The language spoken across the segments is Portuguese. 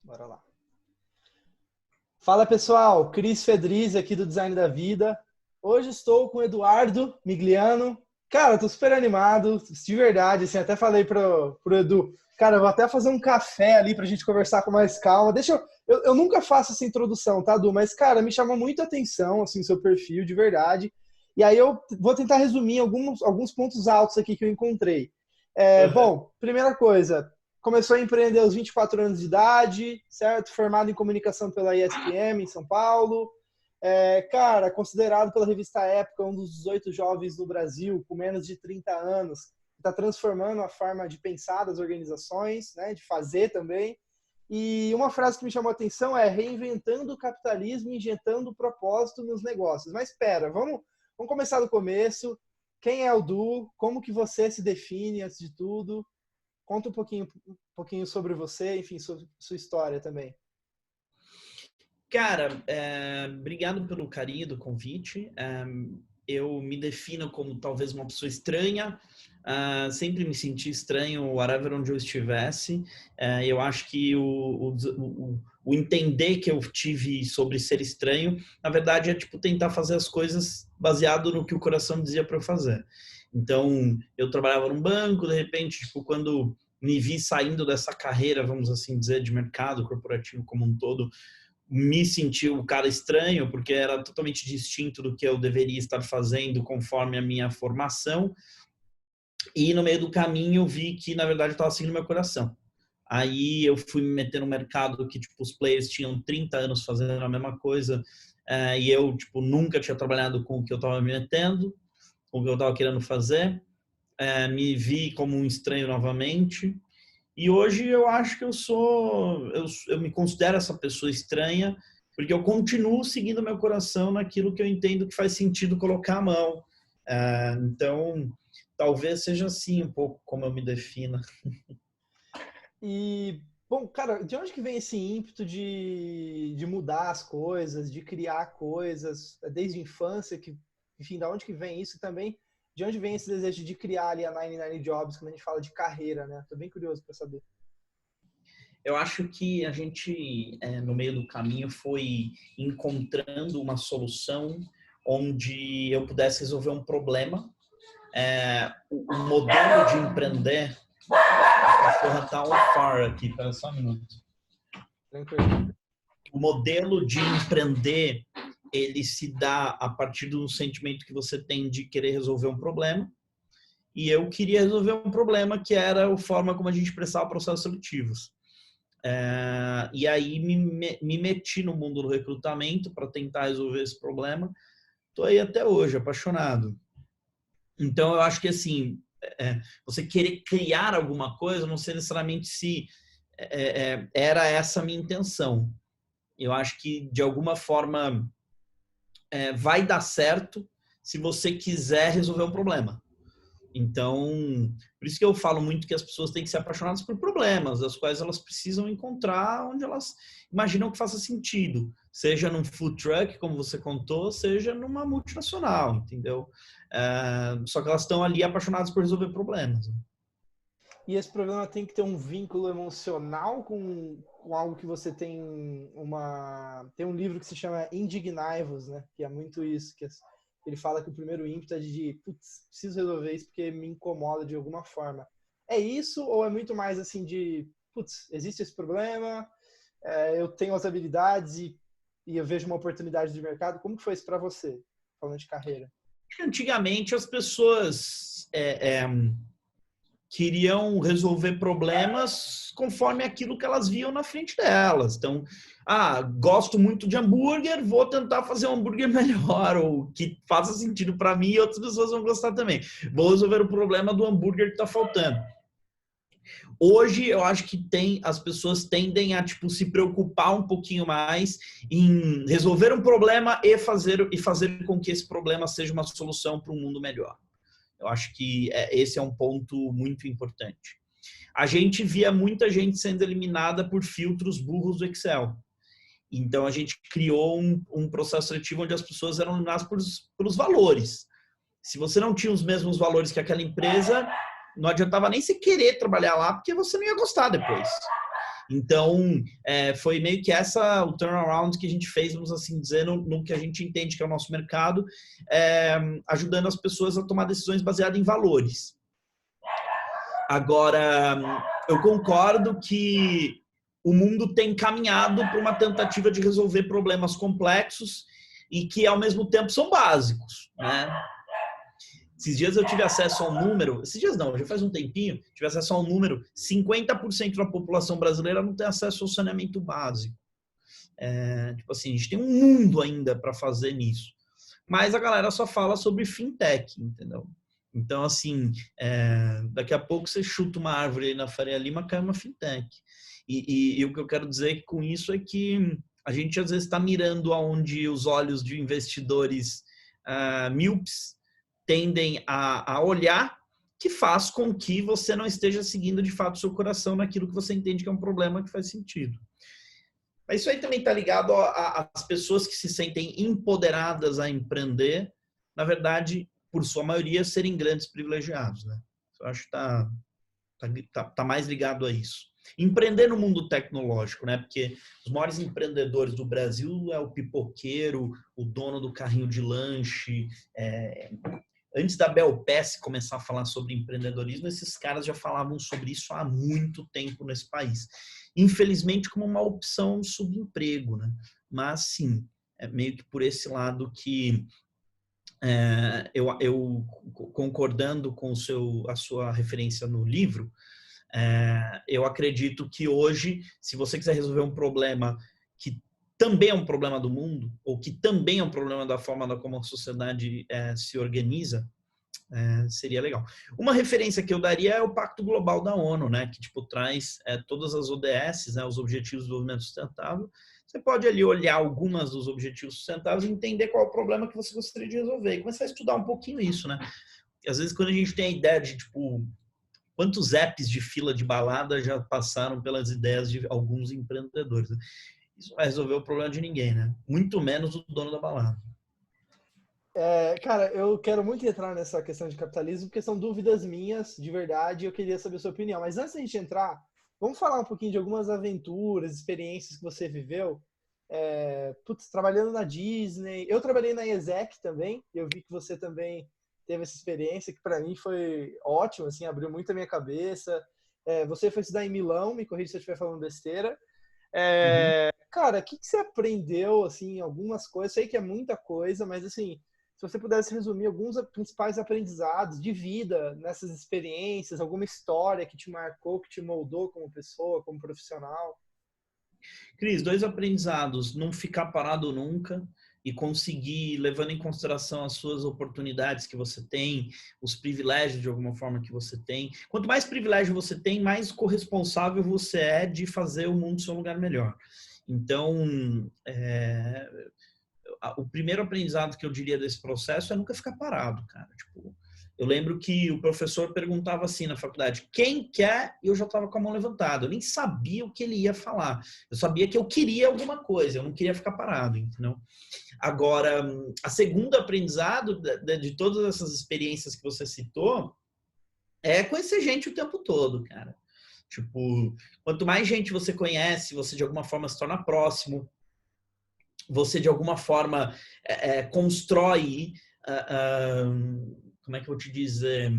Bora lá. Fala pessoal, Cris Fedriz aqui do Design da Vida. Hoje estou com o Eduardo Migliano. Cara, tô super animado, de verdade, assim, até falei pro Edu, cara, eu vou até fazer um café ali pra gente conversar com mais calma. Eu nunca faço essa introdução, tá, Edu? Mas, cara, me chamou muito a atenção, assim, o seu perfil, de verdade. E aí eu vou tentar resumir alguns pontos altos aqui que eu encontrei. Uhum. Bom, primeira coisa, começou a empreender aos 24 anos de idade, certo? Formado em comunicação pela ESPM em São Paulo. Cara, considerado pela revista Época um dos 18 jovens no Brasil com menos de 30 anos, está transformando a forma de pensar das organizações, né, de fazer também. E uma frase que me chamou a atenção é reinventando o capitalismo, injetando propósito nos negócios. Mas espera, vamos começar do começo. Quem é o Du? Como que você se define antes de tudo? Conta um pouquinho sobre você, enfim, sobre sua história também. Cara, obrigado pelo carinho do convite. Eu me defino como talvez uma pessoa estranha. Sempre me senti estranho, whatever onde eu estivesse. Eu acho que o entender que eu tive sobre ser estranho, na verdade, é tipo tentar fazer as coisas baseado no que o coração dizia para eu fazer. Então, eu trabalhava num banco, de repente, tipo, quando me vi saindo dessa carreira, vamos assim dizer, de mercado corporativo como um todo, me senti um cara estranho, porque era totalmente distinto do que eu deveria estar fazendo conforme a minha formação. E no meio do caminho eu vi que, na verdade, eu estava seguindo meu coração. Aí eu fui me meter no mercado que, tipo, os players tinham 30 anos fazendo a mesma coisa, e eu, tipo, nunca tinha trabalhado com o que eu estava me metendo, com o que eu estava querendo fazer. Me vi como um estranho novamente. E hoje eu acho que eu me considero essa pessoa estranha, porque eu continuo seguindo meu coração naquilo que eu entendo que faz sentido colocar a mão. Então, talvez seja assim um pouco como eu me defino. E, bom, cara, de onde que vem esse ímpeto de mudar as coisas, de criar coisas, desde a infância, enfim, da onde que vem isso e também de onde vem esse desejo de criar ali a 99 Jobs, quando a gente fala de carreira, né? Tô bem curioso para saber. Eu acho que a gente, no meio do caminho, foi encontrando uma solução onde eu pudesse resolver um problema. O modelo de empreender, a cachorra tá on fire aqui, pera só um minuto. Tranquilo. O modelo de empreender, ele se dá a partir do sentimento que você tem de querer resolver um problema. E eu queria resolver um problema que era a forma como a gente prestava processos seletivos. E aí me meti no mundo do recrutamento para tentar resolver esse problema. Estou aí até hoje, apaixonado. Então, eu acho que assim, você querer criar alguma coisa, não sei necessariamente se era essa a minha intenção. Eu acho que, de alguma forma, vai dar certo se você quiser resolver um problema. Então, por isso que eu falo muito que as pessoas têm que ser apaixonadas por problemas, das quais elas precisam encontrar onde elas imaginam que faça sentido. Seja num food truck, como você contou, seja numa multinacional, entendeu? Só que elas estão ali apaixonadas por resolver problemas. E esse problema tem que ter um vínculo emocional com algo que você tem um livro que se chama Indignai-vos, né? Que é muito isso, ele fala que o primeiro ímpeto é de putz, preciso resolver isso porque me incomoda de alguma forma. É isso ou é muito mais assim de putz, existe esse problema, eu tenho as habilidades e eu vejo uma oportunidade de mercado? Como que foi isso para você, falando de carreira? Antigamente as pessoas queriam resolver problemas conforme aquilo que elas viam na frente delas. Então, gosto muito de hambúrguer, vou tentar fazer um hambúrguer melhor, ou que faça sentido para mim e outras pessoas vão gostar também. Vou resolver o problema do hambúrguer que está faltando. Hoje, eu acho que as pessoas tendem a se preocupar um pouquinho mais em resolver um problema e fazer com que esse problema seja uma solução para um mundo melhor. Eu acho que esse é um ponto muito importante. A gente via muita gente sendo eliminada por filtros burros do Excel. Então, a gente criou um processo seletivo onde as pessoas eram eliminadas pelos valores. Se você não tinha os mesmos valores que aquela empresa, não adiantava nem você querer trabalhar lá, porque você não ia gostar depois. Então, foi meio que o turnaround que a gente fez, vamos assim dizer, no que a gente entende que é o nosso mercado, ajudando as pessoas a tomar decisões baseadas em valores. Agora, eu concordo que o mundo tem caminhado para uma tentativa de resolver problemas complexos e que, ao mesmo tempo, são básicos, né? Esses dias eu tive acesso a um número, esses dias não, já faz um tempinho, tive acesso a um número, 50% da população brasileira não tem acesso ao saneamento básico. Tipo assim, a gente tem um mundo ainda para fazer nisso. Mas a galera só fala sobre fintech, entendeu? Então, assim, daqui a pouco você chuta uma árvore aí na Faria Lima, cai uma fintech. E o que eu quero dizer com isso é que a gente às vezes está mirando aonde os olhos de investidores míopes tendem a olhar, que faz com que você não esteja seguindo de fato o seu coração naquilo que você entende que é um problema que faz sentido. Mas isso aí também está ligado às pessoas que se sentem empoderadas a empreender, na verdade, por sua maioria, serem grandes privilegiados, né? Eu acho que tá mais ligado a isso. Empreender no mundo tecnológico, né? Porque os maiores empreendedores do Brasil é o pipoqueiro, o dono do carrinho de lanche. Antes da Bel Pass começar a falar sobre empreendedorismo, esses caras já falavam sobre isso há muito tempo nesse país. Infelizmente, como uma opção de subemprego, né? Mas, sim, é meio que por esse lado que eu concordando com a sua referência no livro, eu acredito que hoje, se você quiser resolver um problema que também é um problema do mundo, ou que também é um problema da forma como a sociedade se organiza, seria legal. Uma referência que eu daria é o Pacto Global da ONU, né, que tipo, traz todas as ODS, né, os Objetivos de Desenvolvimento Sustentável. Você pode ali olhar algumas dos Objetivos Sustentáveis e entender qual é o problema que você gostaria de resolver e começar a estudar um pouquinho isso, né? Porque, às vezes, quando a gente tem a ideia de, tipo, quantos apps de fila de balada já passaram pelas ideias de alguns empreendedores, né? Isso não vai resolver o problema de ninguém, né? Muito menos o dono da balada. Cara, eu quero muito entrar nessa questão de capitalismo, porque são dúvidas minhas, de verdade, e eu queria saber a sua opinião. Mas antes da gente entrar, vamos falar um pouquinho de algumas aventuras, experiências que você viveu. Trabalhando na Disney. Eu trabalhei na ESEC também, e eu vi que você também teve essa experiência, que para mim foi ótimo, assim, abriu muito a minha cabeça. Você foi estudar em Milão, me corrija se eu estiver falando besteira. Uhum. Cara, o que você aprendeu, assim, algumas coisas? Sei que é muita coisa, mas, assim, se você pudesse resumir alguns principais aprendizados de vida nessas experiências, alguma história que te marcou, que te moldou como pessoa, como profissional. Cris, 2 aprendizados: não ficar parado nunca e conseguir, levando em consideração as suas oportunidades que você tem, os privilégios de alguma forma que você tem. Quanto mais privilégio você tem, mais corresponsável você é de fazer o mundo ser um lugar melhor. Então, o primeiro aprendizado que eu diria desse processo é nunca ficar parado, cara. Tipo, eu lembro que o professor perguntava assim na faculdade: quem quer? E eu já estava com a mão levantada. Eu nem sabia o que ele ia falar. Eu sabia que eu queria alguma coisa, eu não queria ficar parado, entendeu? Agora, a segunda aprendizado de todas essas experiências que você citou é conhecer gente o tempo todo, cara. Tipo, quanto mais gente você conhece, você de alguma forma se torna próximo, você de alguma forma constrói, como é que eu vou te dizer?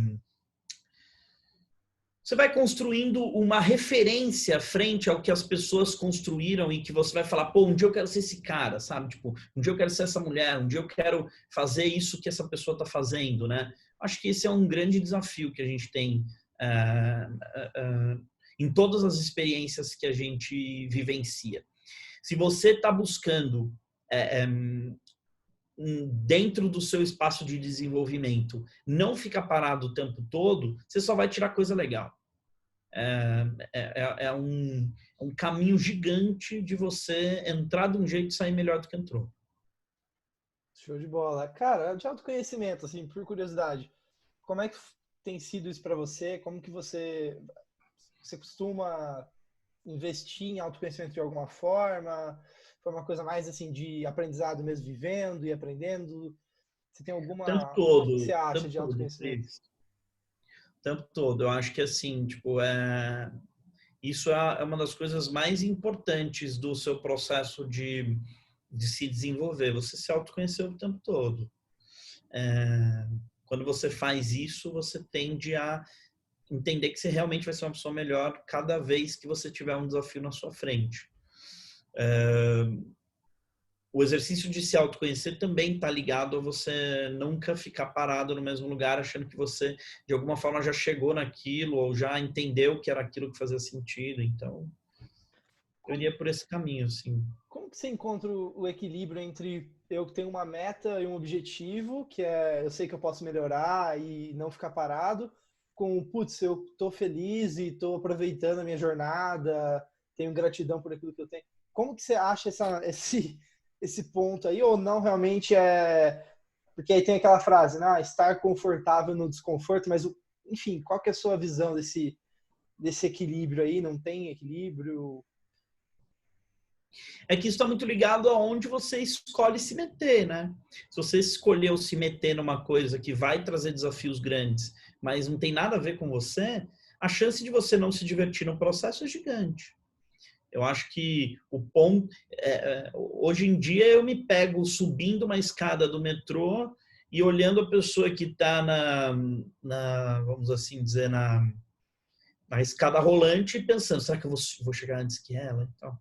Você vai construindo uma referência frente ao que as pessoas construíram e que você vai falar, pô, um dia eu quero ser esse cara, sabe? Tipo, um dia eu quero ser essa mulher, um dia eu quero fazer isso que essa pessoa está fazendo, né? Acho que esse é um grande desafio que a gente tem em todas as experiências que a gente vivencia. Se você está buscando dentro do seu espaço de desenvolvimento, não ficar parado o tempo todo, você só vai tirar coisa legal. É um caminho gigante de você entrar de um jeito e sair melhor do que entrou. Show de bola. Cara, de autoconhecimento, assim, por curiosidade, como é que tem sido isso para você? Como que você costuma investir em autoconhecimento de alguma forma? Foi uma coisa mais assim de aprendizado mesmo, vivendo e aprendendo? Você tem Tempo alguma... O que você todo, acha tempo de todo, autoconhecimento? Cris. O tempo todo. Eu acho que assim, tipo, Isso é uma das coisas mais importantes do seu processo de se desenvolver. Você se autoconhecer o tempo todo. Quando você faz isso, você tende a entender que você realmente vai ser uma pessoa melhor cada vez que você tiver um desafio na sua frente. O exercício de se autoconhecer também está ligado a você nunca ficar parado no mesmo lugar, achando que você, de alguma forma, já chegou naquilo ou já entendeu que era aquilo que fazia sentido. Então, eu iria por esse caminho, assim. Como que você encontra o equilíbrio entre eu que tenho uma meta e um objetivo, que é eu sei que eu posso melhorar e não ficar parado, com, putz, eu tô feliz e tô aproveitando a minha jornada, tenho gratidão por aquilo que eu tenho. Como que você acha esse ponto aí? Ou não realmente é... Porque aí tem aquela frase, né? Estar confortável no desconforto, mas, enfim, qual que é a sua visão desse equilíbrio aí? Não tem equilíbrio? É que isso está muito ligado aonde você escolhe se meter, né? Se você escolheu se meter numa coisa que vai trazer desafios grandes, mas não tem nada a ver com você, a chance de você não se divertir no processo é gigante. Eu acho que o ponto... hoje em dia eu me pego subindo uma escada do metrô e olhando a pessoa que está vamos assim dizer, na escada rolante e pensando, será que eu vou chegar antes que ela? Então,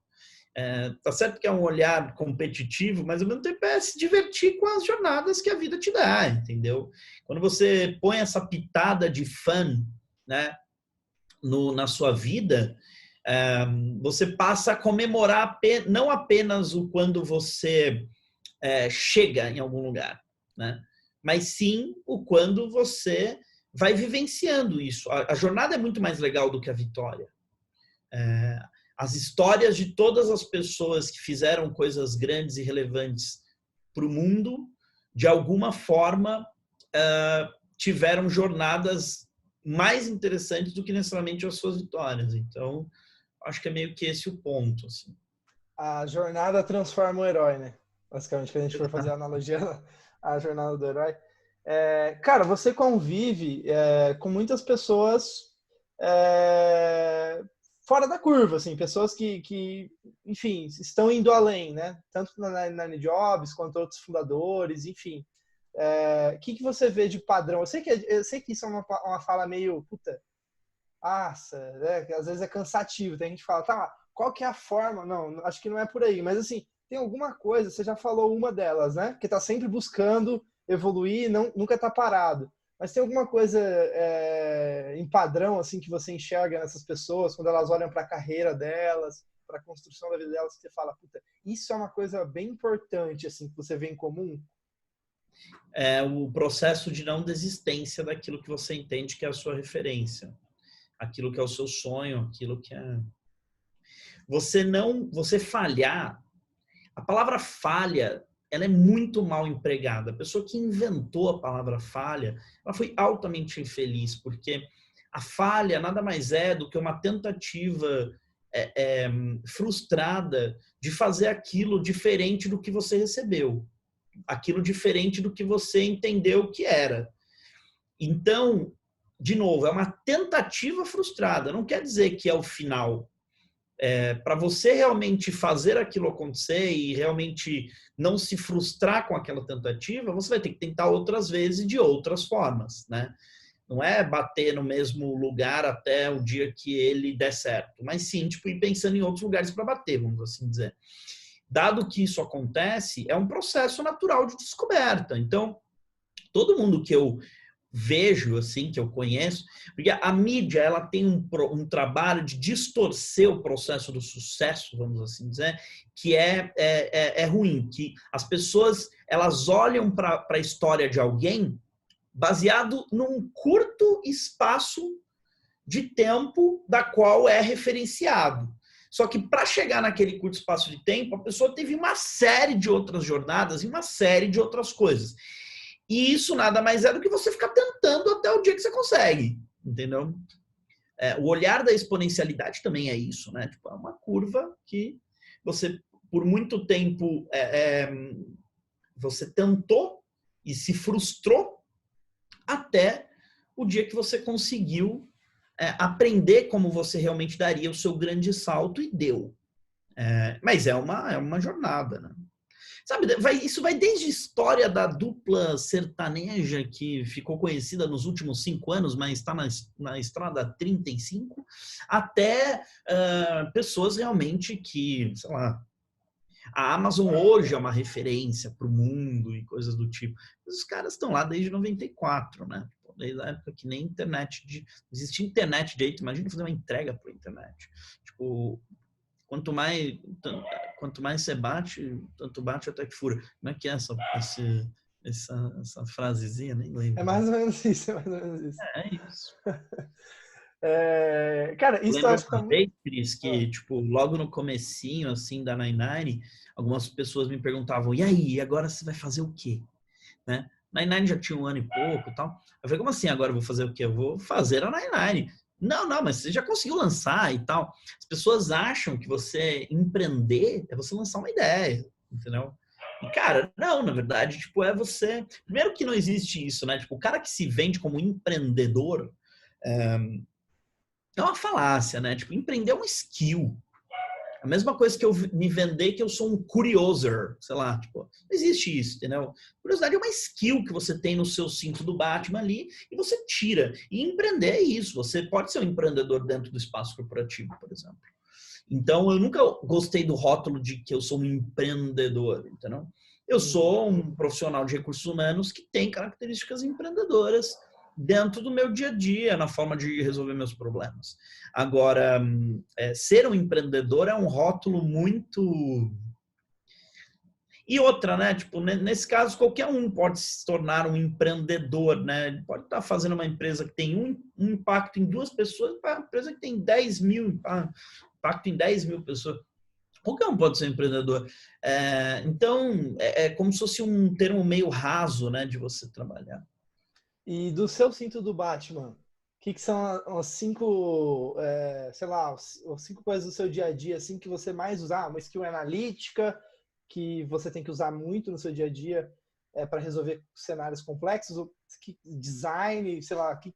tá certo que é um olhar competitivo, mas ao mesmo tempo é se divertir com as jornadas que a vida te dá, entendeu? Quando você põe essa pitada de fun, né, na sua vida, você passa a comemorar não apenas o quando você chega em algum lugar, né, mas sim o quando você vai vivenciando isso. A jornada é muito mais legal do que a vitória. As histórias de todas as pessoas que fizeram coisas grandes e relevantes para o mundo, de alguma forma, tiveram jornadas mais interessantes do que necessariamente as suas vitórias. Então, acho que é meio que esse o ponto. Assim. A jornada transforma o herói, né? Basicamente, que a gente for fazer a analogia à jornada do herói. Cara, você convive com muitas pessoas fora da curva, assim, pessoas que, enfim, estão indo além, né? Tanto na Nine Jobs quanto outros fundadores, enfim. O que você vê de padrão? Eu sei que isso é uma fala meio, puta, né? Que às vezes é cansativo. Tem gente que fala, tá, qual que é a forma? Não, acho que não é por aí. Mas, assim, tem alguma coisa, você já falou uma delas, né? Que tá sempre buscando evoluir, nunca tá parado. Mas tem alguma coisa em padrão, assim, que você enxerga nessas pessoas, quando elas olham para a carreira delas, para a construção da vida delas, que você fala, puta, isso é uma coisa bem importante, assim, que você vê em comum? É o processo de não desistência daquilo que você entende que é a sua referência. Aquilo que é o seu sonho, aquilo que é... Você falhar, a palavra falha, ela é muito mal empregada. A pessoa que inventou a palavra falha, ela foi altamente infeliz, porque a falha nada mais é do que uma tentativa frustrada de fazer aquilo diferente do que você recebeu, aquilo diferente do que você entendeu que era. Então, de novo, é uma tentativa frustrada, não quer dizer que é o final. Para você realmente fazer aquilo acontecer e realmente não se frustrar com aquela tentativa, você vai ter que tentar outras vezes de outras formas, né? Não é bater no mesmo lugar até o dia que ele der certo, mas sim, tipo, ir pensando em outros lugares para bater, vamos assim dizer. Dado que isso acontece, é um processo natural de descoberta. Então, todo mundo que eu vejo, assim, que eu conheço, porque a mídia, ela tem um trabalho de distorcer o processo do sucesso, vamos assim dizer, que é ruim, que as pessoas, elas olham para a história de alguém baseado num curto espaço de tempo da qual é referenciado. Só que para chegar naquele curto espaço de tempo, a pessoa teve uma série de outras jornadas e uma série de outras coisas. E isso nada mais é do que você ficar tentando até o dia que você consegue, entendeu? O olhar da exponencialidade também é isso, né? Tipo, é uma curva que você, por muito tempo, você tentou e se frustrou até o dia que você conseguiu aprender como você realmente daria o seu grande salto e deu. Mas é uma jornada, né? Sabe, isso vai desde a história da dupla sertaneja que ficou conhecida nos últimos 5 anos, mas está na estrada há 35, até pessoas realmente que, sei lá, a Amazon hoje é uma referência para o mundo e coisas do tipo. Mas os caras estão lá desde 94, né? Desde a época que nem internet, existia internet direito, imagina fazer uma entrega por internet. Tipo, quanto mais você bate, tanto bate até que fura. Como é que é essa frasezinha? Nem lembro. É mais ou menos isso, É isso. Cara, isso eu Lembro acho que tá uma muito... vez, Cris, que, tipo, logo no comecinho, assim, da Nine, algumas pessoas me perguntavam, e aí, agora você vai fazer o quê? Né? Nine já tinha 1 ano e pouco e tal. Eu falei, como assim agora eu vou fazer o quê? Eu vou fazer a Nine. Não, mas você já conseguiu lançar e tal. As pessoas acham que você empreender é você lançar uma ideia, entendeu? E, cara, não, na verdade, tipo, é você... Primeiro que não existe isso, né? Tipo, o cara que se vende como empreendedor é uma falácia, né? Tipo, empreender é um skill. A mesma coisa que eu me vender que eu sou um curioser, sei lá, tipo, não existe isso, entendeu? Curiosidade é uma skill que você tem no seu cinto do Batman ali e você tira. E empreender é isso, você pode ser um empreendedor dentro do espaço corporativo, por exemplo. Então, eu nunca gostei do rótulo de que eu sou um empreendedor, entendeu? Eu sou um profissional de recursos humanos que tem características empreendedoras dentro do meu dia a dia, na forma de resolver meus problemas. Agora, ser um empreendedor é um rótulo muito... E outra, né? Tipo, nesse caso, qualquer um pode se tornar um empreendedor, né? Ele pode estar fazendo uma empresa que tem um impacto em 2 pessoas, para uma empresa que tem 10 mil, impacto em 10 mil pessoas. Qualquer um pode ser um empreendedor. Então, é como se fosse um termo meio raso, né? De você trabalhar. E do seu cinto do Batman, o que são as 5, sei lá, as 5 coisas do seu dia a dia assim que você mais usa? Uma skill analítica que você tem que usar muito no seu dia a dia para resolver cenários complexos? Ou design, sei lá, o que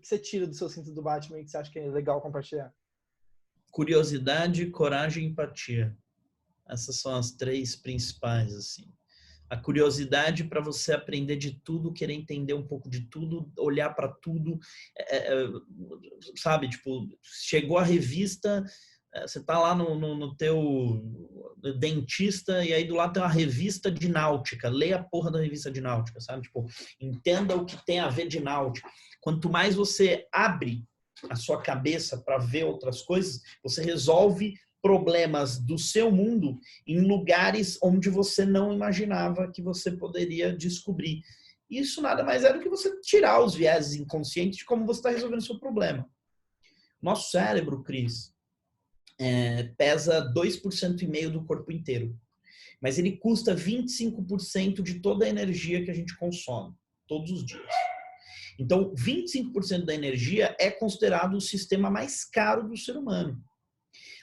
você tira do seu cinto do Batman que você acha que é legal compartilhar? Curiosidade, coragem e empatia. Essas são as 3 principais, assim. A curiosidade para você aprender de tudo, querer entender um pouco de tudo, olhar para tudo, sabe? Tipo, chegou a revista, você tá lá no teu dentista e aí do lado tem uma revista de náutica, leia a porra da revista de náutica, sabe? Tipo, entenda o que tem a ver de náutica. Quanto mais você abre a sua cabeça para ver outras coisas, você resolve problemas do seu mundo em lugares onde você não imaginava que você poderia descobrir. Isso nada mais é do que você tirar os vieses inconscientes de como você está resolvendo o seu problema. Nosso cérebro, Cris, pesa 2,5% do corpo inteiro. Mas ele custa 25% de toda a energia que a gente consome, todos os dias. Então, 25% da energia é considerado o sistema mais caro do ser humano.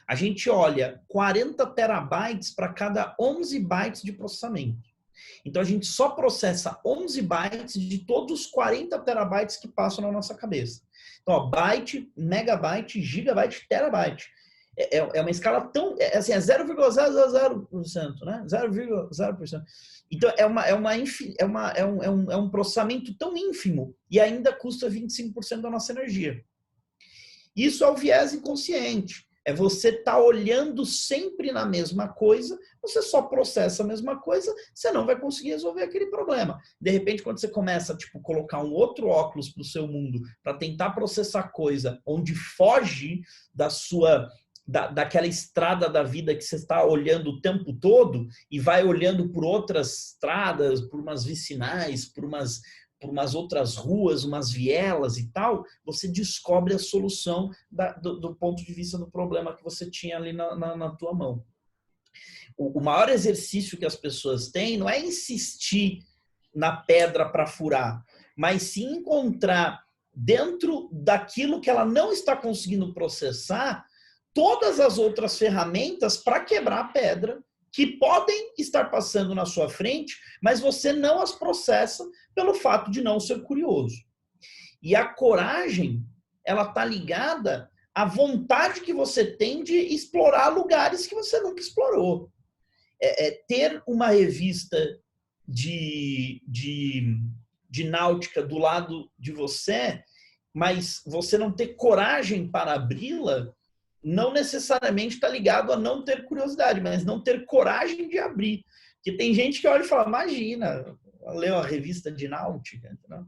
A gente olha 40 terabytes para cada 11 bytes de processamento. Então, a gente só processa 11 bytes de todos os 40 terabytes que passam na nossa cabeça. Então, ó, byte, megabyte, gigabyte, terabyte. É uma escala tão... assim, é 0,000%, né? 0,0%. Então, é um processamento tão ínfimo e ainda custa 25% da nossa energia. Isso é o viés inconsciente. É você estar olhando sempre na mesma coisa, você só processa a mesma coisa, você não vai conseguir resolver aquele problema. De repente, quando você começa a colocar um outro óculos para o seu mundo, para tentar processar coisa onde foge daquela estrada da vida que você está olhando o tempo todo e vai olhando por outras estradas, por umas vicinais, por umas outras ruas, umas vielas e tal, você descobre a solução do ponto de vista do problema que você tinha ali na tua mão. O maior exercício que as pessoas têm não é insistir na pedra para furar, mas sim encontrar dentro daquilo que ela não está conseguindo processar todas as outras ferramentas para quebrar a pedra que podem estar passando na sua frente, mas você não as processa pelo fato de não ser curioso. E a coragem ela está ligada à vontade que você tem de explorar lugares que você nunca explorou. Ter uma revista de náutica do lado de você, mas você não ter coragem para abri-la, não necessariamente está ligado a não ter curiosidade, mas não ter coragem de abrir. Porque tem gente que olha e fala, imagina, leu a revista de náutica. Entendeu?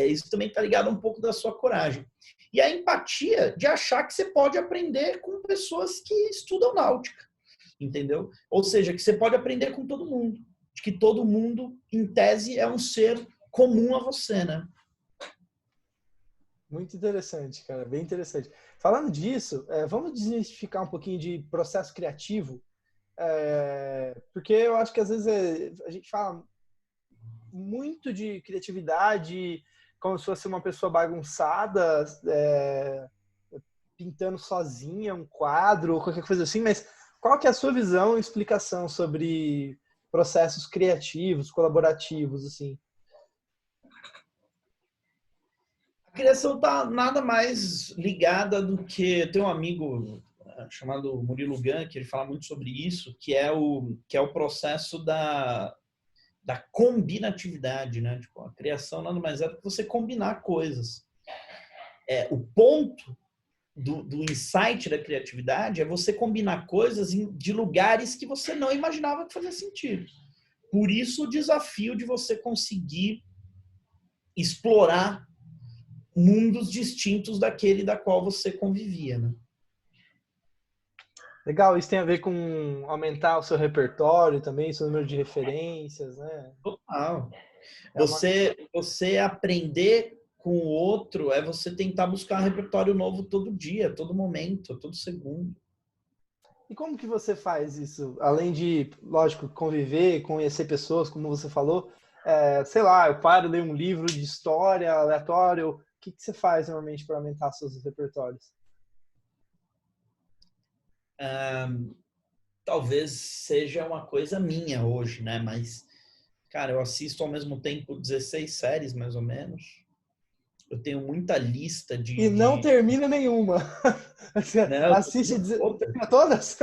Isso também está ligado a um pouco da sua coragem. E a empatia de achar que você pode aprender com pessoas que estudam náutica. Entendeu? Ou seja, que você pode aprender com todo mundo. De que todo mundo, em tese, é um ser comum a você, né? Muito interessante, cara. Bem interessante. Falando disso, vamos desmistificar um pouquinho de processo criativo. Porque eu acho que às vezes a gente fala muito de criatividade como se fosse uma pessoa bagunçada, pintando sozinha um quadro ou qualquer coisa assim, mas qual que é a sua visão e explicação sobre processos criativos, colaborativos, assim? A criação está nada mais ligada do que... Tem um amigo chamado Murilo Gun, que ele fala muito sobre isso, que é o processo da combinatividade, né? Tipo, a criação nada mais é do que você combinar coisas. O ponto do insight da criatividade é você combinar coisas de lugares que você não imaginava que fazia sentido. Por isso o desafio de você conseguir explorar mundos distintos daquele da qual você convivia, né? Legal, isso tem a ver com aumentar o seu repertório também, seu número de referências, né? Total. Você aprender com o outro é você tentar buscar um repertório novo todo dia, todo momento, todo segundo. E como que você faz isso? Além de, lógico, conviver, conhecer pessoas, como você falou, sei lá, eu paro, leio um livro de história aleatório. O que você faz normalmente para aumentar seus repertórios? Talvez seja uma coisa minha hoje, né? Mas, cara, eu assisto ao mesmo tempo 16 séries, mais ou menos. Eu tenho muita lista E não termina nenhuma. Você Não, assiste todas?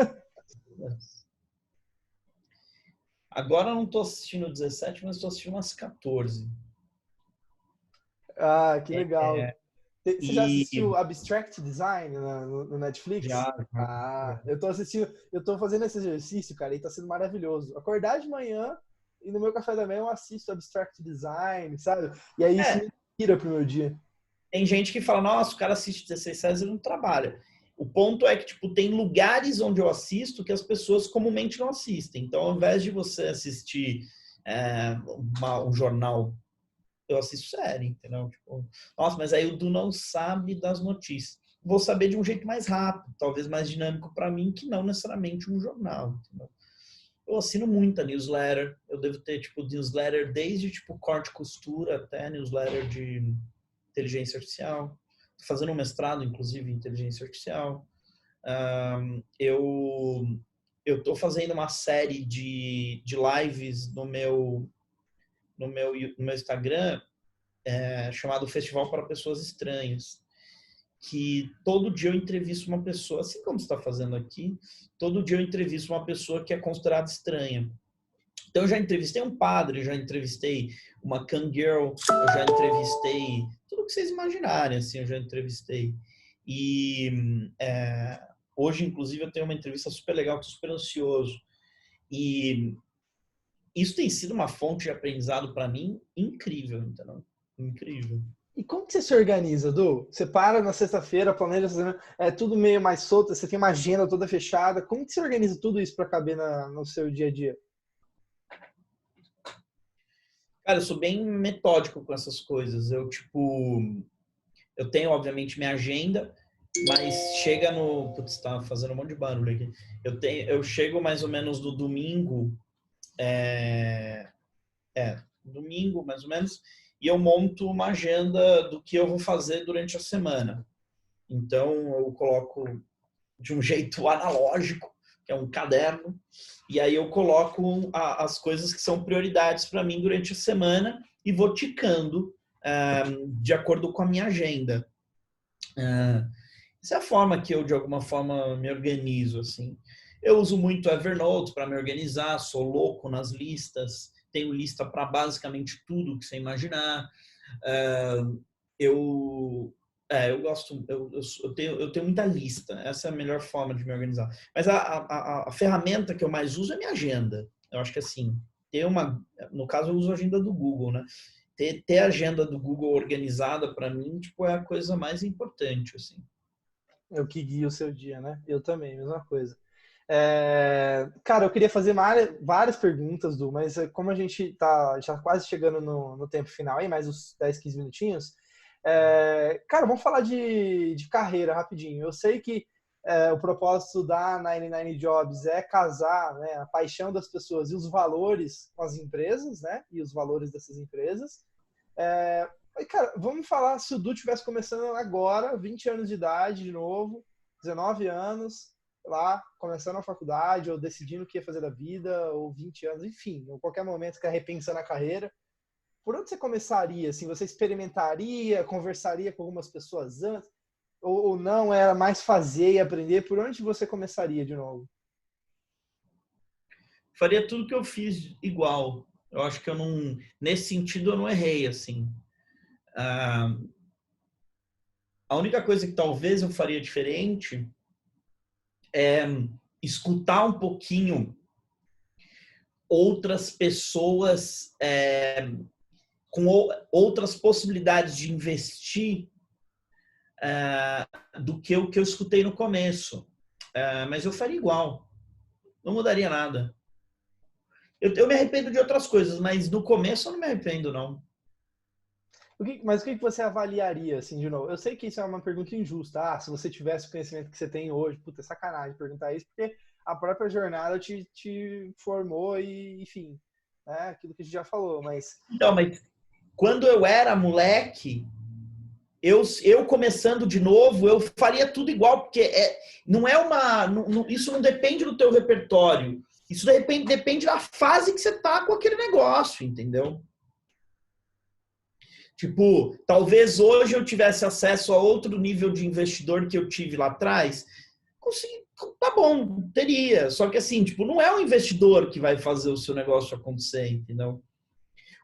Agora eu não estou assistindo 17, mas estou assistindo umas 14. Ah, que legal. Você já E assistiu Abstract Design no Netflix? já. Eu tô fazendo esse exercício, cara, e tá sendo maravilhoso. Acordar de manhã e no meu café da manhã eu assisto Abstract Design, sabe? E aí isso me inspira pro meu dia. Tem gente que fala, nossa, o cara assiste 16 séries e não trabalha. O ponto é que, tipo, tem lugares onde eu assisto que as pessoas comumente não assistem. Então, ao invés de você assistir um jornal, eu assisto série, entendeu? Tipo, nossa, mas aí o Du não sabe das notícias. Vou saber de um jeito mais rápido, talvez mais dinâmico para mim, que não necessariamente um jornal, entendeu? Eu assino muita newsletter. Eu devo ter, tipo, newsletter desde, tipo, corte e costura até newsletter de inteligência artificial. Estou fazendo um mestrado, inclusive, em inteligência artificial. Eu estou fazendo uma série de lives no meu Instagram, chamado Festival para Pessoas Estranhas, que todo dia eu entrevisto uma pessoa, assim como você está fazendo aqui, todo dia eu entrevisto uma pessoa que é considerada estranha. Então, eu já entrevistei um padre, já entrevistei uma Kangirl, eu já entrevistei tudo que vocês imaginarem, assim, eu já entrevistei. E hoje, inclusive, eu tenho uma entrevista super legal, estou super ansioso. E isso tem sido uma fonte de aprendizado para mim incrível, entendeu? Incrível. E como que você se organiza, Du? Você para na sexta-feira, planeja, tudo meio mais solto, você tem uma agenda toda fechada. Como que você organiza tudo isso para caber no seu dia a dia? Cara, eu sou bem metódico com essas coisas. Eu tenho, obviamente, minha agenda, mas chega no... Putz, tá fazendo um monte de barulho aqui. Eu chego mais ou menos no domingo, domingo, mais ou menos, e eu monto uma agenda do que eu vou fazer durante a semana. Então, eu coloco de um jeito analógico, que é um caderno, e aí eu coloco as coisas que são prioridades para mim durante a semana e vou ticando de acordo com a minha agenda. Essa é a forma que eu, de alguma forma, me organizo, assim. Eu uso muito Evernote para me organizar, sou louco nas listas, tenho lista para basicamente tudo que você imaginar. Eu, eu gosto, eu tenho muita lista, essa é a melhor forma de me organizar. Mas a ferramenta que eu mais uso é minha agenda. Eu acho que assim, ter uma, no caso eu uso a agenda do Google, né? Ter a agenda do Google organizada para mim, tipo, é a coisa mais importante, assim. É o que guia o seu dia, né? Eu também, mesma coisa. Cara, eu queria fazer várias perguntas, Du, mas como a gente tá já quase chegando no tempo final aí, mais uns 10, 15 minutinhos, cara, vamos falar de carreira rapidinho. Eu sei que o propósito da 99 Jobs é casar, né, a paixão das pessoas e os valores com as empresas, né, e os valores dessas empresas. Cara, vamos falar se o Du tivesse começando agora, 20 anos de idade de novo, 19 anos, lá, começando a faculdade, ou decidindo o que ia fazer da vida, ou 20 anos, enfim, ou qualquer momento que repensando a carreira. Por onde você começaria? Assim, você experimentaria, conversaria com algumas pessoas antes? Ou não, era mais fazer e aprender? Por onde você começaria de novo? Faria tudo que eu fiz igual. Eu acho que eu não, nesse sentido, eu não errei, assim. A única coisa que talvez eu faria diferente é escutar um pouquinho outras pessoas com outras possibilidades de investir do que o que eu escutei no começo. Mas eu faria igual. Não mudaria nada. Eu me arrependo de outras coisas, mas no começo eu não me arrependo, não. Mas o que você avaliaria, assim, de novo? Eu sei que isso é uma pergunta injusta. Ah, se você tivesse o conhecimento que você tem hoje, puta, é sacanagem perguntar isso, porque a própria jornada te formou e, enfim, né, aquilo que a gente já falou, mas... Então, mas quando eu era moleque, eu começando de novo, eu faria tudo igual, porque não é uma. Isso não depende do teu repertório. Isso depende da fase que você tá com aquele negócio, entendeu? Tipo, talvez hoje eu tivesse acesso a outro nível de investidor que eu tive lá atrás. Consegui, tá bom, teria. Só que assim, tipo, não é o investidor que vai fazer o seu negócio acontecer, entendeu?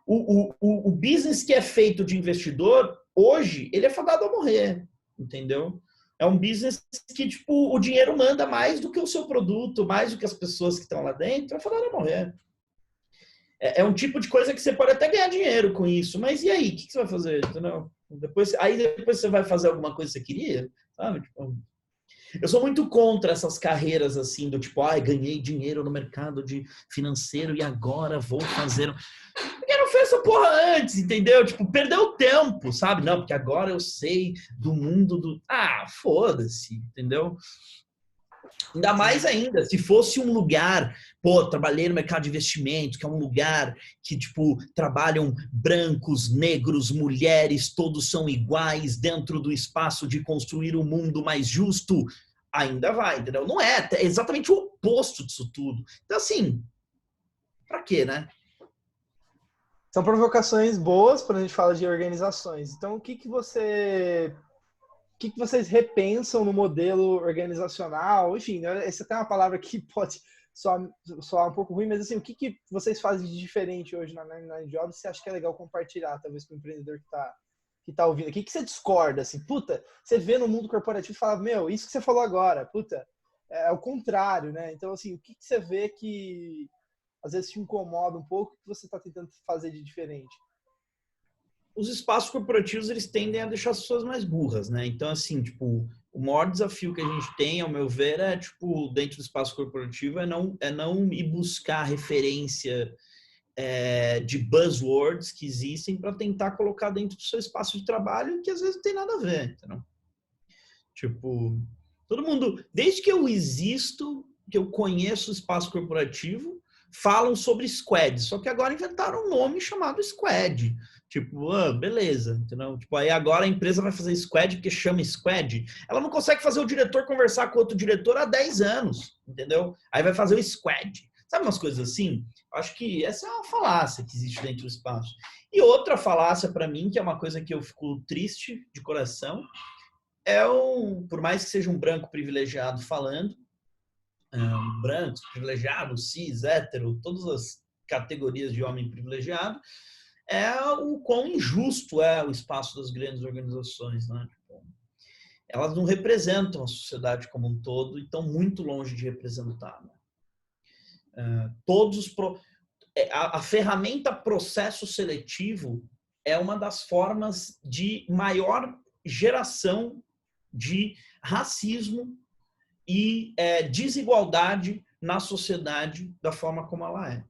O business que é feito de investidor, hoje, ele é fadado a morrer, entendeu? É um business que, tipo, o dinheiro manda mais do que o seu produto, mais do que as pessoas que estão lá dentro, é fadado a morrer. É um tipo de coisa que você pode até ganhar dinheiro com isso, mas e aí? O que você vai fazer? Entendeu? Depois você vai fazer alguma coisa que você queria, sabe? Tipo, eu sou muito contra essas carreiras assim, do tipo, ganhei dinheiro no mercado de financeiro e agora vou fazer. Porque não fez essa porra antes, entendeu? Tipo, perdeu tempo, sabe? Não, porque agora eu sei do mundo do. Foda-se, entendeu? Ainda mais ainda, se fosse um lugar, trabalhei no mercado de investimentos, que é um lugar que, tipo, trabalham brancos, negros, mulheres, todos são iguais dentro do espaço de construir um mundo mais justo, ainda vai, entendeu? Não é exatamente o oposto disso tudo. Então, assim, pra quê, né? São provocações boas quando a gente fala de organizações. Então, o que vocês repensam no modelo organizacional? Enfim, né, essa é até uma palavra que pode soar um pouco ruim, mas assim, o que vocês fazem de diferente hoje na 99 Jobs? Você acha que é legal compartilhar, talvez, com o empreendedor que tá ouvindo? O que você discorda? Assim, puta, você vê no mundo corporativo e fala, meu, isso que você falou agora, puta, é o contrário, né? Então, assim, o que você vê que às vezes te incomoda um pouco, que você está tentando fazer de diferente? Os espaços corporativos, eles tendem a deixar as pessoas mais burras, né? Então, assim, tipo, o maior desafio que a gente tem, ao meu ver, é, tipo, dentro do espaço corporativo, é não ir buscar referência de buzzwords que existem para tentar colocar dentro do seu espaço de trabalho que às vezes não tem nada a ver, entendeu? Tipo, todo mundo, desde que eu existo, que eu conheço o espaço corporativo, falam sobre squad, só que agora inventaram um nome chamado squad. Tipo, beleza, entendeu? Tipo, aí agora a empresa vai fazer squad porque chama squad. Ela não consegue fazer o diretor conversar com outro diretor há 10 anos, entendeu? Aí vai fazer o squad. Sabe umas coisas assim? Acho que essa é uma falácia que existe dentro do espaço. E outra falácia para mim, que é uma coisa que eu fico triste de coração, por mais que seja um branco privilegiado falando, brancos, privilegiados, cis, hétero, todas as categorias de homem privilegiado, o quão injusto é o espaço das grandes organizações, né? Elas não representam a sociedade como um todo e estão muito longe de representar, né? A ferramenta processo seletivo é uma das formas de maior geração de racismo e desigualdade na sociedade da forma como ela é.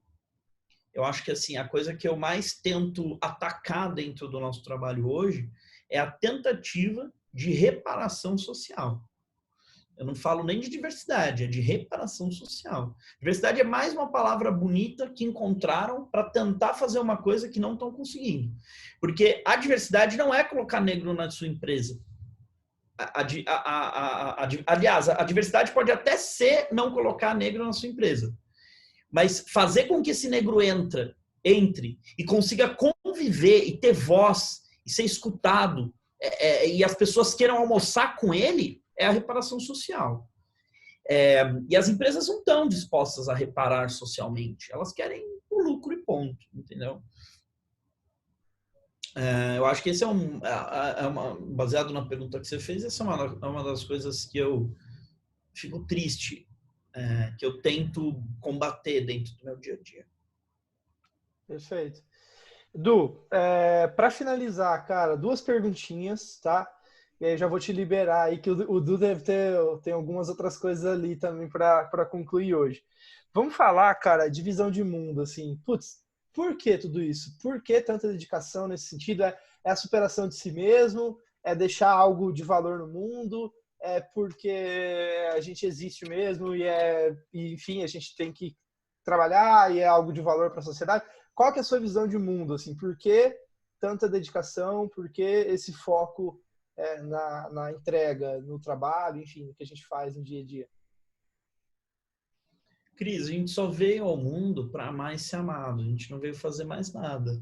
Eu acho que assim, a coisa que eu mais tento atacar dentro do nosso trabalho hoje é a tentativa de reparação social. Eu não falo nem de diversidade, é de reparação social. Diversidade é mais uma palavra bonita que encontraram para tentar fazer uma coisa que não estão conseguindo. Porque a diversidade não é colocar negro na sua empresa. Aliás, a diversidade pode até ser não colocar negro na sua empresa. Mas fazer com que esse negro entre e consiga conviver e ter voz e ser escutado e as pessoas queiram almoçar com ele é a reparação social. E as empresas não estão dispostas a reparar socialmente. Elas querem o lucro e ponto, entendeu? Eu acho que esse baseado na pergunta que você fez, essa é uma das coisas que eu fico triste, que eu tento combater dentro do meu dia a dia. Perfeito. Du, para finalizar, cara, 2 perguntinhas, tá? E aí já vou te liberar aí, que o Du deve ter algumas outras coisas ali também para concluir hoje. Vamos falar, cara, de visão de mundo, assim. Putz, por que tudo isso? Por que tanta dedicação nesse sentido? É a superação de si mesmo? É deixar algo de valor no mundo? É porque a gente existe mesmo e enfim, a gente tem que trabalhar e é algo de valor para a sociedade? Qual que é a sua visão de mundo, assim? Por que tanta dedicação? Por que esse foco na entrega, no trabalho, enfim, no que a gente faz no dia a dia? Cris, a gente só veio ao mundo para amar e ser amado. A gente não veio fazer mais nada.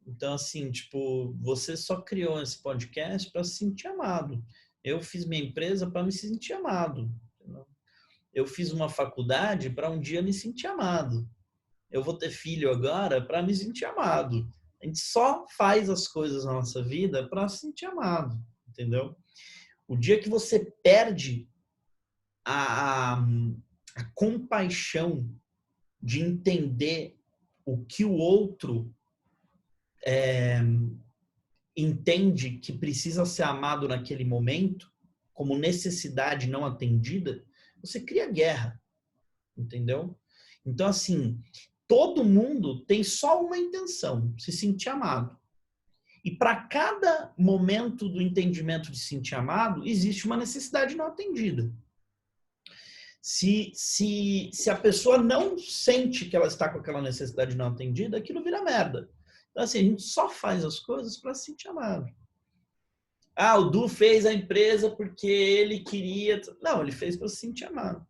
Então, assim, tipo, você só criou esse podcast para se sentir amado. Eu fiz minha empresa para me sentir amado. Entendeu? Eu fiz uma faculdade para um dia me sentir amado. Eu vou ter filho agora para me sentir amado. A gente só faz as coisas na nossa vida para se sentir amado, entendeu? O dia que você perde a compaixão de entender o que o outro entende que precisa ser amado naquele momento, como necessidade não atendida, você cria guerra, entendeu? Então, assim, todo mundo tem só uma intenção, se sentir amado. E para cada momento do entendimento de se sentir amado, existe uma necessidade não atendida. Se a pessoa não sente que ela está com aquela necessidade não atendida, aquilo vira merda. Então, assim, a gente só faz as coisas para se sentir amado. Ah, o Du fez a empresa porque ele queria... Não, ele fez para se sentir amado.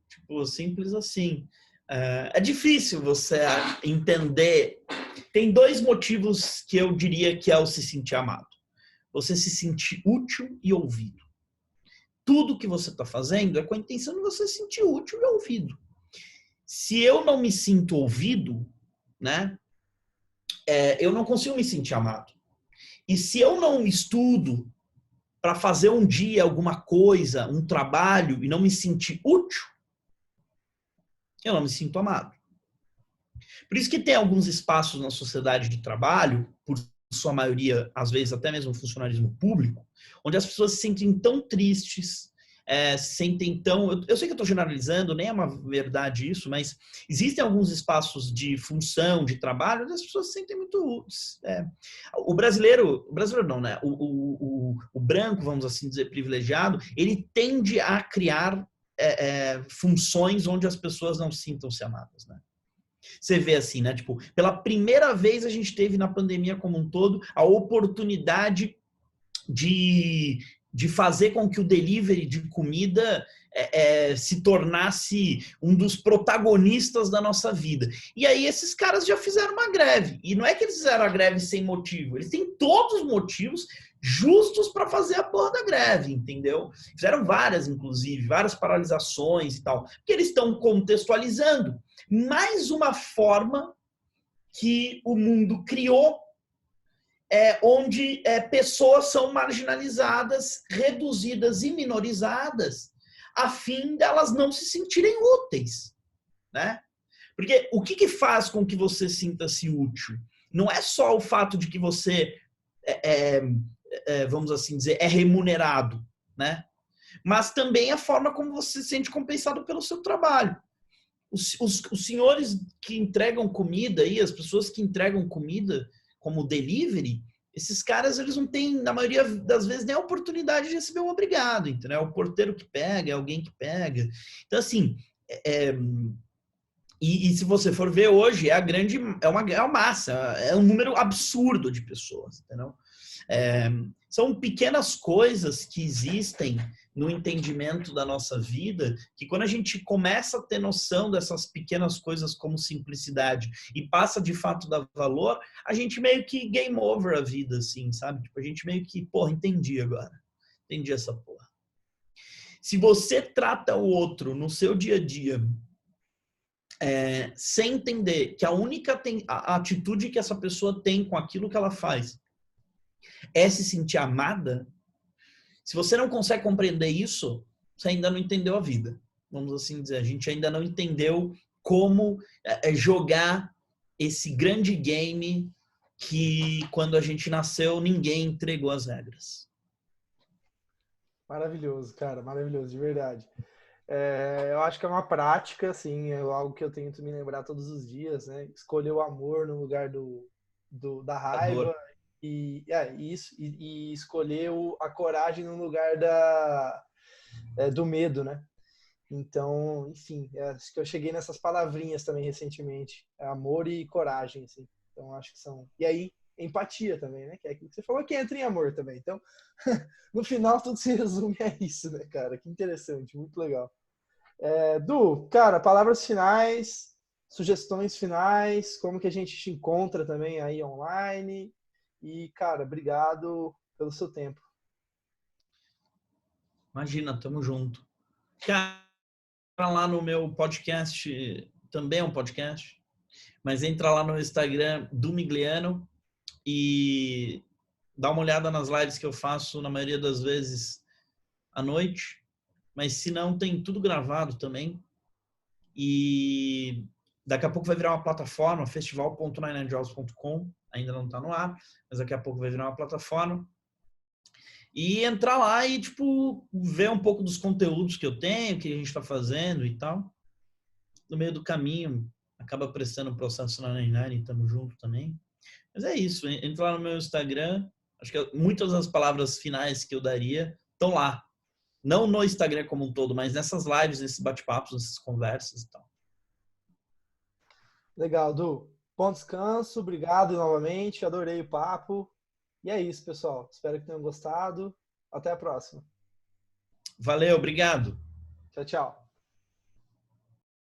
Tipo, simples assim. É difícil você entender. Tem 2 motivos que eu diria que é o se sentir amado. Você se sentir útil e ouvido. Tudo que você está fazendo é com a intenção de você se sentir útil e ouvido. Se eu não me sinto ouvido, né, eu não consigo me sentir amado. E se eu não estudo para fazer um dia alguma coisa, um trabalho, e não me sentir útil, eu não me sinto amado. Por isso que tem alguns espaços na sociedade de trabalho, por sua maioria, às vezes até mesmo funcionalismo público, onde as pessoas se sentem tão tristes, se sentem tão... Eu sei que eu estou generalizando, nem é uma verdade isso, mas existem alguns espaços de função, de trabalho, onde as pessoas se sentem muito... O brasileiro não, né? O branco, vamos assim dizer, privilegiado, ele tende a criar funções onde as pessoas não sintam-se amadas, né? Você vê assim, né? Tipo, pela primeira vez a gente teve na pandemia como um todo a oportunidade de fazer com que o delivery de comida se tornasse um dos protagonistas da nossa vida. E aí esses caras já fizeram uma greve. E não é que eles fizeram a greve sem motivo. Eles têm todos os motivos justos para fazer a porra da greve, entendeu? Fizeram várias, inclusive, várias paralisações e tal, porque eles estão contextualizando mais uma forma que o mundo criou, onde pessoas são marginalizadas, reduzidas e minorizadas, a fim delas não se sentirem úteis, né? Porque o que faz com que você sinta-se útil? Não é só o fato de que você, vamos assim dizer, é remunerado, né? Mas também a forma como você se sente compensado pelo seu trabalho. Os senhores que entregam comida aí, as pessoas que entregam comida como delivery, esses caras, eles não têm, na maioria das vezes, nem a oportunidade de receber um obrigado, entendeu? É o porteiro que pega, é alguém que pega. Então, assim, e se você for ver hoje, é uma massa, é um número absurdo de pessoas, entendeu? São pequenas coisas que existem no entendimento da nossa vida, que quando a gente começa a ter noção dessas pequenas coisas como simplicidade e passa de fato a dar valor, a gente meio que game over a vida, assim, sabe? Tipo, a gente meio que, porra, entendi agora. Entendi essa porra. Se você trata o outro no seu dia a dia sem entender que a única a atitude que essa pessoa tem com aquilo que ela faz é se sentir amada, se você não consegue compreender isso, você ainda não entendeu a vida. Vamos assim dizer, a gente ainda não entendeu como jogar esse grande game que quando a gente nasceu ninguém entregou as regras. Maravilhoso, cara, maravilhoso, de verdade. Eu acho que é uma prática, assim, é algo que eu tento me lembrar todos os dias, né? Escolher o amor no lugar da raiva e escolher a coragem no lugar do medo, né? Então, enfim, acho que eu cheguei nessas palavrinhas também recentemente, amor e coragem, assim. Então, acho que são... E aí, empatia também, né? Que é aquilo que você falou que entra em amor também. Então, no final, tudo se resume a isso, né, cara? Que interessante, muito legal. Du, cara, palavras finais, sugestões finais, como que a gente te encontra também aí online. E, cara, obrigado pelo seu tempo. Imagina, tamo junto. Cara, lá no meu podcast, também é um podcast, mas entra lá no Instagram do Migliano e dá uma olhada nas lives que eu faço, na maioria das vezes, à noite. Mas se não, tem tudo gravado também. E daqui a pouco vai virar uma plataforma, festival.nineandjaws.com, ainda não está no ar, mas daqui a pouco vai virar uma plataforma. E entrar lá e, tipo, ver um pouco dos conteúdos que eu tenho, que a gente está fazendo e tal. No meio do caminho, acaba prestando o processo na 99, tamo junto também. Mas é isso, entra lá no meu Instagram, acho que muitas das palavras finais que eu daria estão lá. Não no Instagram como um todo, mas nessas lives, nesses bate-papos, nessas conversas e tal. Legal, Du. Bom descanso, obrigado novamente, adorei o papo. E é isso, pessoal. Espero que tenham gostado. Até a próxima. Valeu, obrigado. Tchau, tchau.